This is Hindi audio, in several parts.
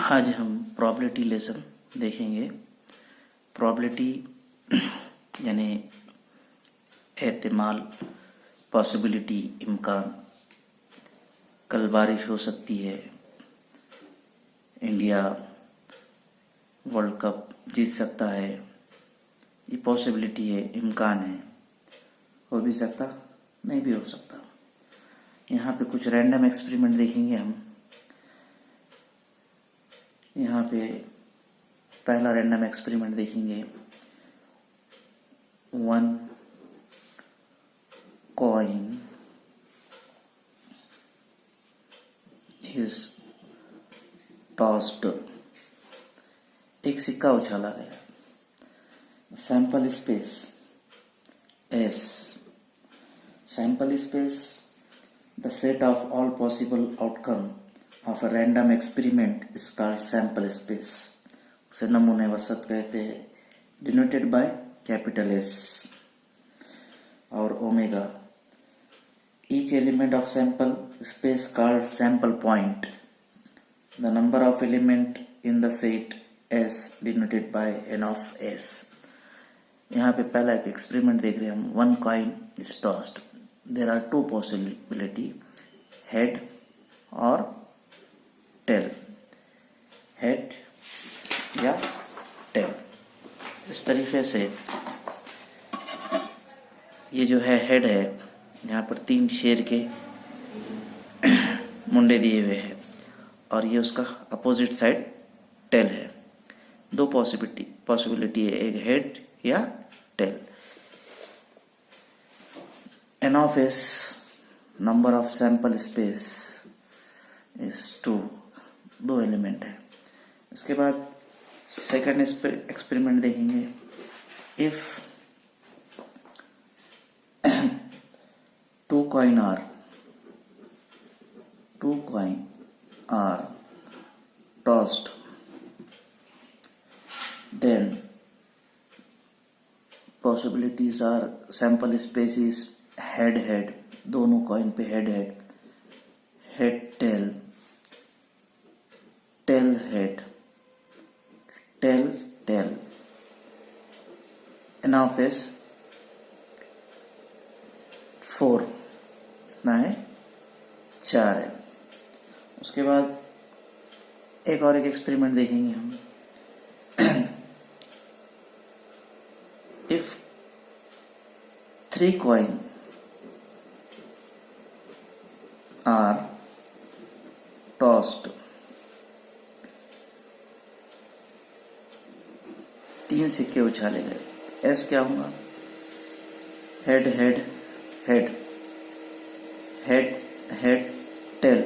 आज हम प्रोबेबिलिटी लेसन देखेंगे। प्रोबेबिलिटी यानी एहतिमाल, पॉसिबिलिटी, इम्कान। कल बारिश हो सकती है, इंडिया वर्ल्ड कप जीत सकता है, ये पॉसिबिलिटी है, इम्कान है। हो भी सकता, नहीं भी हो सकता। यहाँ पे कुछ रैंडम एक्सपेरिमेंट देखेंगे हम। यहाँ पे पहला रैंडम एक्सपेरिमेंट देखेंगे। 1 coin is tossed, एक सिक्का उछाला गया। Sample space S, sample space the set of all possible outcome of a random experiment is called sample space, उसे नमूने वसत कहते हैं, denoted by capital S और omega. Each element of sample space called sample point, the number of element in the set S denoted by n of S। यहाँ पे पहला एक एक्सपेरिमेंट देख रहे हैं हम। 1 coin is tossed, there are 2 possibility, head और tail, head या tail। इस तरीके से ये जो है हेड है, यहाँ पर 3 शेर के मुंडे दिए हुए हैं और ये उसका अपोजिट साइड टेल है। 2 पॉसिबिलिटी है, एक हेड या tail. n of s, number of sample space is 2, 2 element है। इसके बाद सेकंड एक्सपेरिमेंट देखेंगे। If 2 coin are tossed, then possibilities are sample space is head, दोनों कॉइन पे head tail, tail head, tail tail. n of s 4, कितना है, 4 है। उसके बाद एक और एक एक्सपेरिमेंट देखेंगे हम। इफ 3 coin are tossed, 3 सिक्के उछाले गए। एस क्या होगा, head head head, head head tail,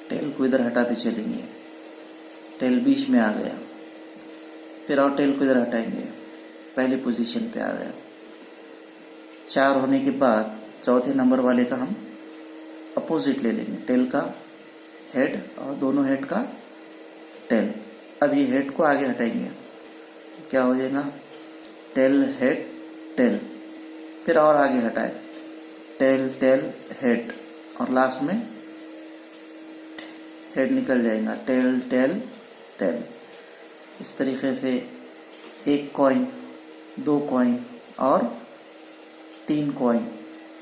tail को इधर हटाते चलेंगे, टेल बीच में आ गया, फिर और टेल को इधर हटाएंगे, पहली पोजीशन पे आ गया। 4 होने के बाद चौथे नंबर वाले का हम अपोजिट ले लेंगे, टेल का हेड और दोनों हेड का टेल। अब ये हेड को आगे हटाएंगे, क्या हो जाएगा, टेल हेड टेल, फिर और आगे हटाए, टेल टेल हेड और लास्ट में हेड निकल जाएगा, टेल टेल टेल। इस तरीके से 1 कॉइन, 2 कॉइन और 3 कॉइन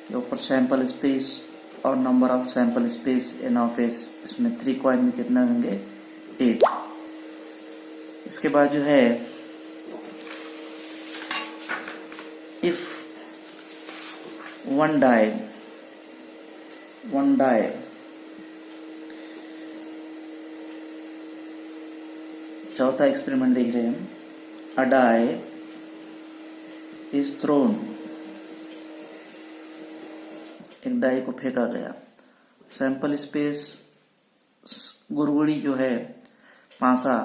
के ऊपर सैंपल स्पेस और number of sample space n of s, इसमें 3 कॉइन में कितना होंगे, 8। इसके बाद जो है इफ 1 die, चौथा एक्सपेरिमेंट देख रहे हैं हम। A die is thrown, एक डाई को फेंका गया। सैंपल स्पेस, गुरगुड़ी जो है, पांसा,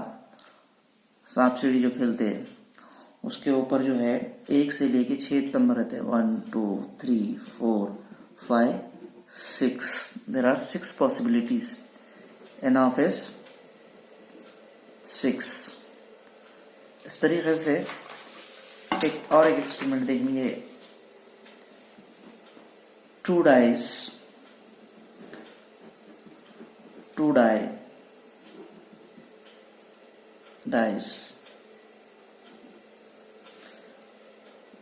सांप सीढ़ी जो खेलते हैं, उसके ऊपर जो है 1 से लेके 6 नंबर रहते हैं। 1 2 3 4 5 6, there are 6 possibilities. n of s 6। इस तरीके से एक और एक एक्सपेरिमेंट देखेंगे। 2 dice, 2 die dice,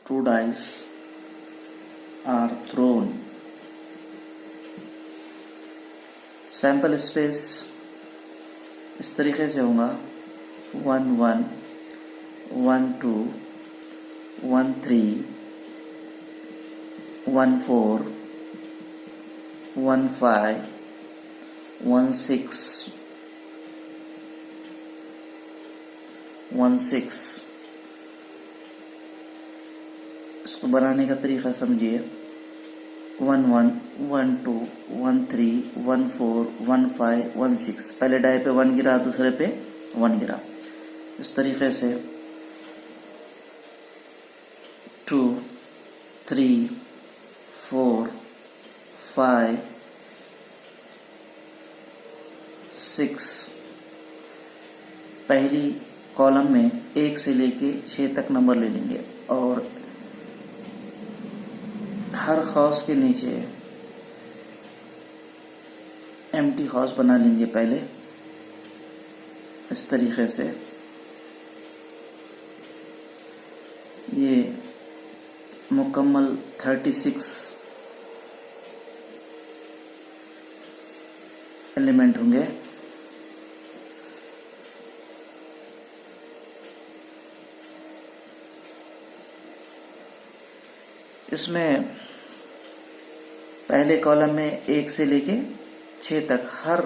2 dice are thrown. Sample space इस तरीके से होगा 1 1 1 2 1 3 1 4 1 5 1 6 1 6। इसको बनाने का तरीका समझिए। 1 1 1 2 1 3 1 4 1 5 1 6। पहले डाई पे 1 गिरा, दूसरे पे 1 गिरा। इस तरीके से 2 3 4 5 6। पहली कॉलम में 1 से लेके 6 तक नंबर ले लेंगे और हर हाउस के नीचे एम्प्टी हाउस बना लेंगे पहले इस तरीके से। ये मुकम्मल 36 एलिमेंट होंगे। इसमें पहले कॉलम में 1 से लेके 6 तक हर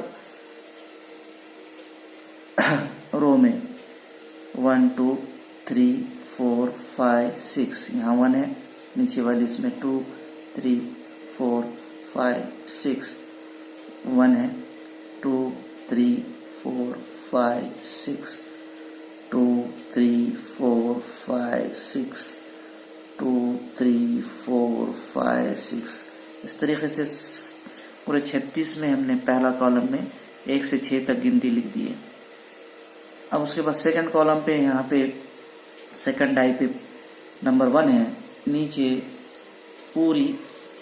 रो में 1 2 3 4 5 6। यहाँ 1 है, नीचे वाली इसमें 2 3 4 5 6 1 है, 2 3 4 5 6 2 3 4 5 6 2 3 4 5 6। इस तरीके से पूरे 36 में हमने पहला कॉलम में 1 से 6 तक गिनती लिख दी है। अब उसके बाद सेकंड कॉलम पे यहाँ पे सेकंड डाई पे नंबर 1 है, नीचे पूरी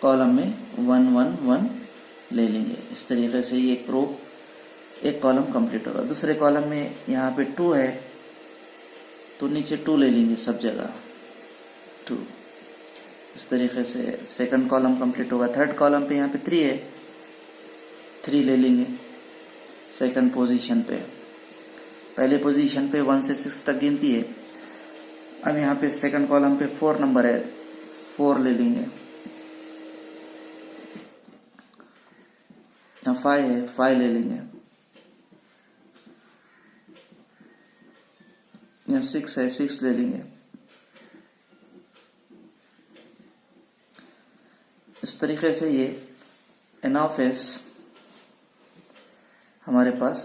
कॉलम में 1 1 1 ले लेंगे। इस तरीके से ये एक कॉलम कंप्लीट होगा। दूसरे कॉलम में यहाँ पे 2 है तो नीचे 2 ले लेंगे सब जगह 2। इस तरीके से सेकंड कॉलम कंप्लीट होगा। थर्ड कॉलम पे यहाँ पे 3 है, 3 ले लेंगे सेकंड पोजीशन पे। पहले पोजीशन पे 1 से 6 तक गिनती है। अब यहाँ पे सेकंड कॉलम पे 4 नंबर है, 4 ले लेंगे। यहाँ 5 है, 5 ले लेंगे। यहाँ 6 है, 6 ले लेंगे। इस तरीके से ये एन हमारे पास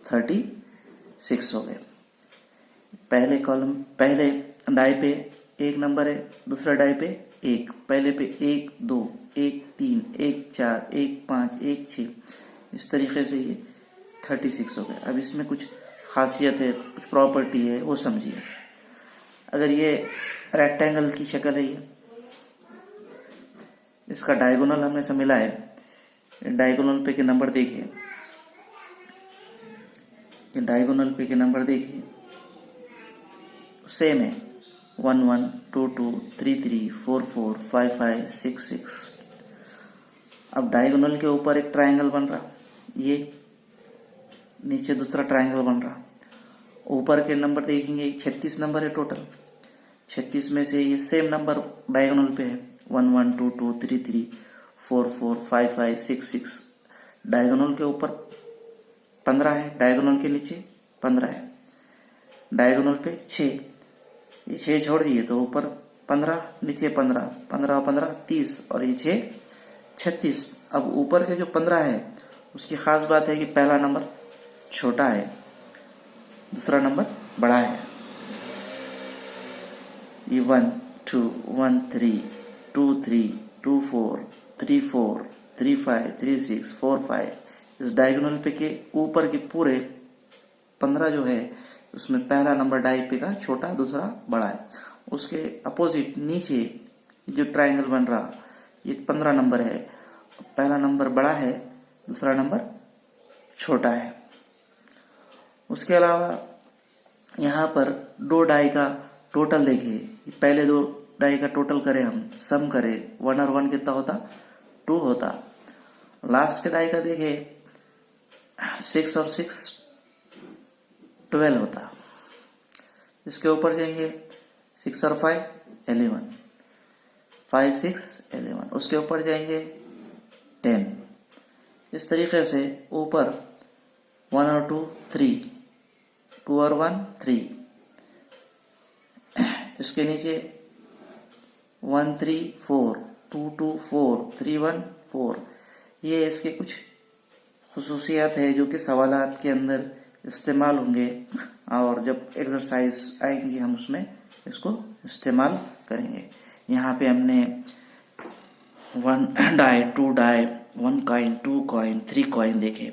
36 हो गए। पहले डाई पे 1 नंबर है, दूसरा डाई पे 1, पहले पे 1 2 1 3 1 4 1 5 1 6। इस तरीके से ये 36 हो गए। अब इसमें कुछ खासियत है, कुछ प्रॉपर्टी है, वो समझिए। अगर ये रेक्टेंगल की शक्ल है, इसका डायगोनल हमने से मिला है। डायगोनल पे के नंबर देखिए, ये डायगोनल पे के नंबर देखिए सेम है 1 1 2 2 3 3 4 4 5 5 6 6। अब डायगोनल के ऊपर एक ट्रायंगल बन रहा, ये नीचे दूसरा ट्रायंगल बन रहा। ऊपर के नंबर देखेंगे 36 नंबर है टोटल। 36 में से ये सेम नंबर डायगोनल पे है 1 1 2 2 3 3 4 4 5 5 6 6। डायगोनल के ऊपर 15 है, डायगोनल के नीचे 15 है। डायगोनल पे 6, ये 6 छोड़ दिए तो ऊपर 15, नीचे 15, 15 15 30 और ये 6 36। अब ऊपर के जो 15 है उसकी खास बात है कि पहला नंबर छोटा है, दूसरा नंबर बड़ा है। ये 1 2 1 3 2 3 2 4 3 4 3 5 3 6 4 5। इस डायगोनल पे के ऊपर के पूरे 15 जो है उसमें पहला नंबर डाई पे का छोटा, दूसरा बड़ा है। उसके अपोजिट नीचे जो ट्रायंगल बन रहा ये 15 नंबर है, पहला नंबर बड़ा है, दूसरा नंबर छोटा है। उसके अलावा यहाँ पर 2 डाई का टोटल देखिए, पहले 2 डाई का टोटल करें, हम सम करें, 1 और 1 कितना होता, 2 होता। लास्ट के डाई का देखिए 6 और 6 12 होता। इसके ऊपर जाएंगे 6 और 5 11, 5 6 11, उसके ऊपर जाएंगे 10। इस तरीके से ऊपर 1 और 2 3, 2 और 1 3, इसके नीचे 1 3 4, 2 2 4, 3 1 4। ये इसके कुछ खुसूसियात है जो कि सवालात के अंदर इस्तेमाल होंगे, और जब एक्सरसाइज आएंगी हम उसमें इसको इस्तेमाल करेंगे। यहाँ पे हमने 1 die, 2 die, 1 coin, 2 coin, 3 coin देखे।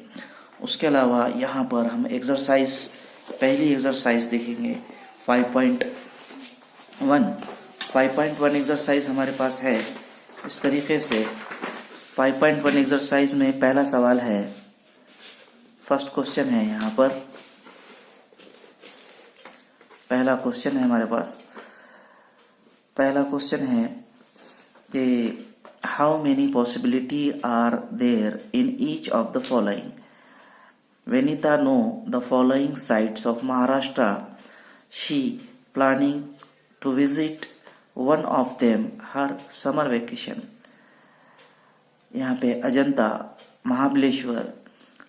उसके अलावा यहाँ पर हम एक्सरसाइज, पहली एक्सरसाइज देखेंगे 5.1 एक्सरसाइज हमारे पास है। इस तरीके से 5.1 एक्सरसाइज में पहला सवाल है, फर्स्ट क्वेश्चन है, यहाँ पर पहला क्वेश्चन है हमारे पास। पहला क्वेश्चन है कि how many possibility are there in each of the following. Venita know the following sites of Maharashtra. She planning to visit one of them her summer vacation. यहाँ पे Ajanta, Mahabaleshwar,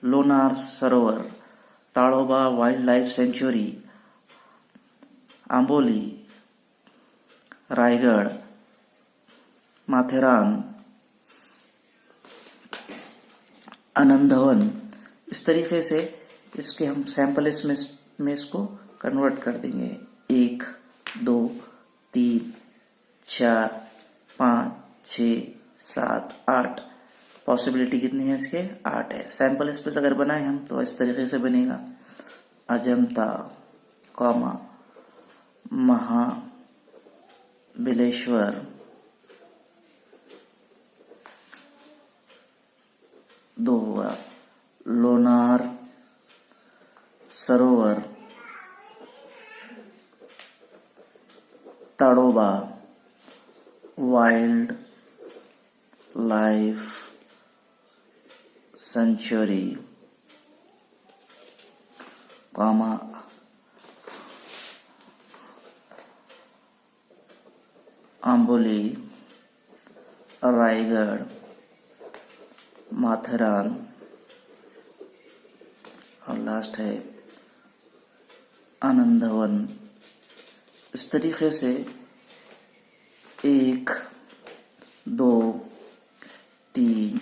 Lonar Sarovar, Tadoba wildlife sanctuary, Amboli, Raigad, Matheran, Anandwan. इस तरीके से इसके हम सैंपल में इसको कन्वर्ट कर देंगे। 1 2 3 4 5 6 7 8। पॉसिबिलिटी कितनी है इसके? 8 है। सैंपल स्पेस अगर बनाए हम तो इस तरीके से बनेगा, अजंता कॉमा महाबलेश्वर, दो हुआ, Lonar Sarovar, Tadoba wildlife century, comma Amboli, Raigad, Matheran, और लास्ट है आनंदवन। इस तरीके से 1 2 3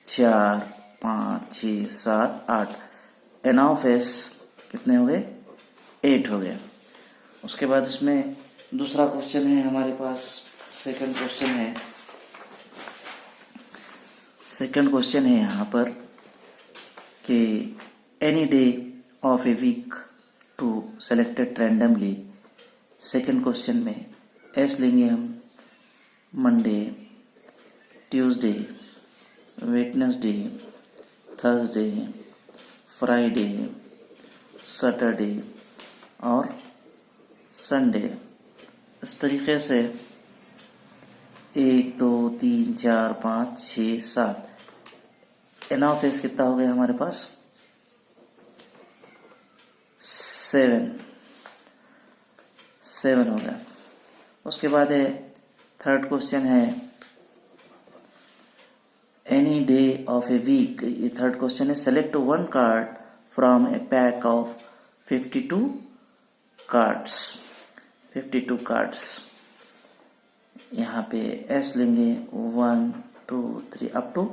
4 5 6 7 8। एन ऑफ एस कितने हो गए? 8 हो गए। उसके बाद इसमें दूसरा क्वेश्चन है हमारे पास, सेकंड क्वेश्चन है यहाँ पर कि any day of a week to selected randomly. Second question में एस लेंगे हम, Monday, Tuesday, Wednesday, Thursday, Friday, Saturday और संडे। इस तरीके से 1 2 3 4 5 6 7। एन ऑफ एस कितना हो गया हमारे पास? 7 हो गया। उसके बाद है थर्ड क्वेश्चन है any day of a week. ये थर्ड क्वेश्चन है, select 1 card from a pack of 52 cards. 52 cards. यहाँ पे एस लेंगे 1 2 3 up to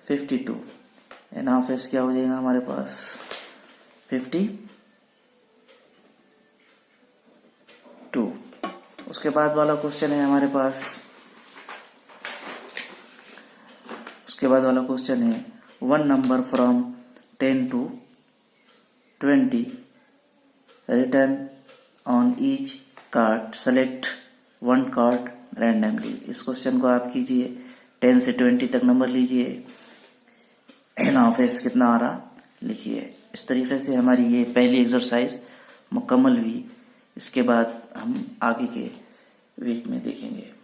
52। N of S क्या हो जाएगा हमारे पास? 52। उसके बाद वाला क्वेश्चन है हमारे पास, उसके बाद वाला क्वेश्चन है 1 number from 10 to 20 return on each card, select 1 card randomly. इस क्वेश्चन को आप कीजिए, 10 से 20 तक नंबर लीजिए, एन ऑफ एस कितना आ रहा लिखिए। इस तरीके से हमारी ये पहली एक्सरसाइज मुकम्मल हुई। इसके बाद हम आगे के वीक में देखेंगे।